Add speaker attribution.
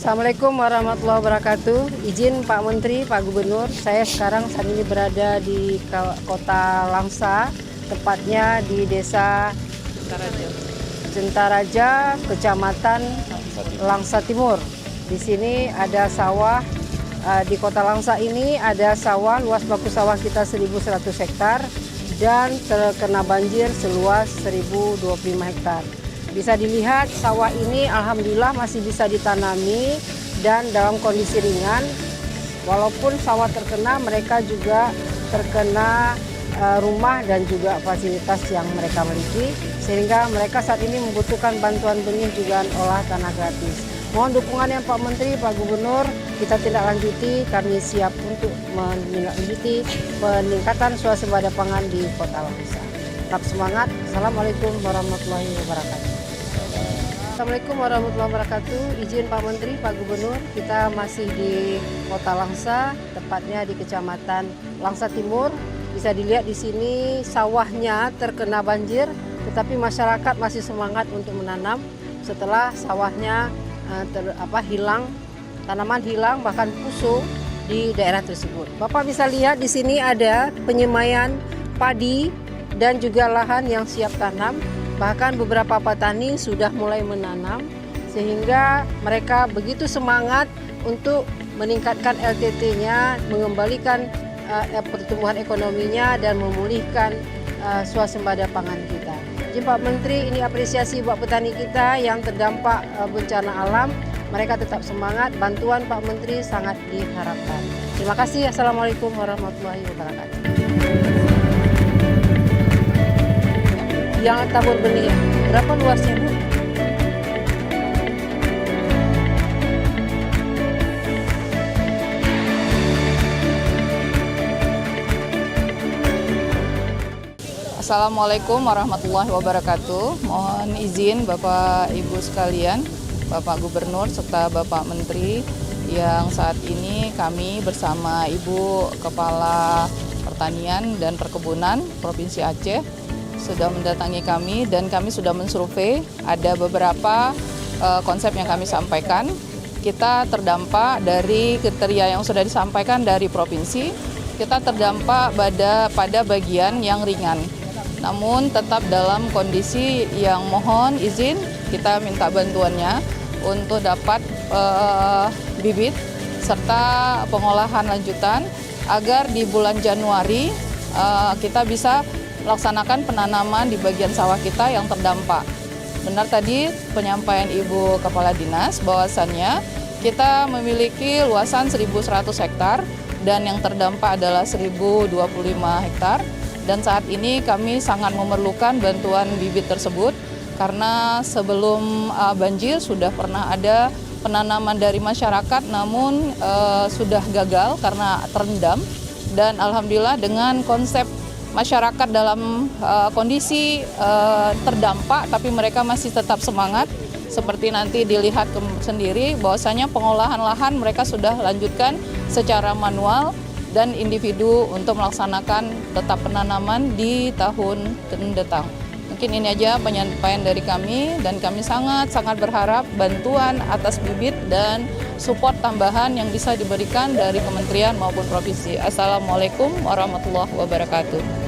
Speaker 1: Assalamualaikum warahmatullahi wabarakatuh. Izin Pak Menteri, Pak Gubernur, saya sekarang saat ini berada di Kota Langsa, tepatnya di Desa Jentaraja, Kecamatan Langsa Timur. Di sini ada sawah, di Kota Langsa ini ada sawah, luas baku sawah kita 1.100 hektar dan terkena banjir seluas 1.025 hektar. Bisa dilihat sawah ini alhamdulillah masih bisa ditanami dan dalam kondisi ringan. Walaupun sawah terkena, mereka juga terkena rumah dan juga fasilitas yang mereka miliki. Sehingga mereka saat ini membutuhkan bantuan benih juga olah tanah gratis. Mohon dukungannya Pak Menteri, Pak Gubernur, kita tindak lanjuti, kami siap untuk menindaklanjuti peningkatan swasembada pangan di Kota Langsa. Tetap semangat. Assalamualaikum warahmatullahi wabarakatuh. Assalamualaikum warahmatullahi wabarakatuh. Izin Pak Menteri, Pak Gubernur, kita masih di Kota Langsa, tepatnya di Kecamatan Langsa Timur. Bisa dilihat di sini sawahnya terkena banjir, tetapi masyarakat masih semangat untuk menanam setelah sawahnya hilang, tanaman hilang bahkan busuk di daerah tersebut. Bapak bisa lihat di sini ada penyemaian padi dan juga lahan yang siap tanam. Bahkan beberapa petani sudah mulai menanam sehingga mereka begitu semangat untuk meningkatkan LTT-nya, mengembalikan pertumbuhan ekonominya dan memulihkan swasembada pangan kita. Jadi Pak Menteri, ini apresiasi buat petani kita yang terdampak bencana alam. Mereka tetap semangat, bantuan Pak Menteri sangat diharapkan. Terima kasih. Assalamualaikum warahmatullahi wabarakatuh. Yang tabur benih, berapa luasnya Bu?
Speaker 2: Assalamualaikum warahmatullahi wabarakatuh. Mohon izin Bapak Ibu sekalian, Bapak Gubernur serta Bapak Menteri yang saat ini kami bersama Ibu Kepala Pertanian dan Perkebunan Provinsi Aceh sudah mendatangi kami dan kami sudah mensurvei. Ada beberapa konsep yang kami sampaikan. Kita terdampak dari kriteria yang sudah disampaikan dari provinsi. Kita terdampak pada bagian yang ringan. Namun tetap dalam kondisi yang mohon izin kita minta bantuannya untuk dapat bibit serta pengolahan lanjutan agar di bulan Januari kita bisa melaksanakan penanaman di bagian sawah kita yang terdampak. Benar tadi penyampaian Ibu Kepala Dinas bahwasannya kita memiliki luasan 1.100 hektar dan yang terdampak adalah 1.025 hektar. Dan saat ini kami sangat memerlukan bantuan bibit tersebut karena sebelum banjir sudah pernah ada penanaman dari masyarakat namun sudah gagal karena terendam. Dan alhamdulillah dengan konsep masyarakat dalam kondisi terdampak tapi mereka masih tetap semangat. Seperti nanti dilihat sendiri bahwasanya pengolahan lahan mereka sudah lanjutkan secara manual dan individu untuk melaksanakan tetap penanaman di tahun mendatang. Mungkin ini aja penyampaian dari kami dan kami sangat berharap bantuan atas bibit dan support tambahan yang bisa diberikan dari kementerian maupun provinsi. Assalamualaikum warahmatullahi wabarakatuh.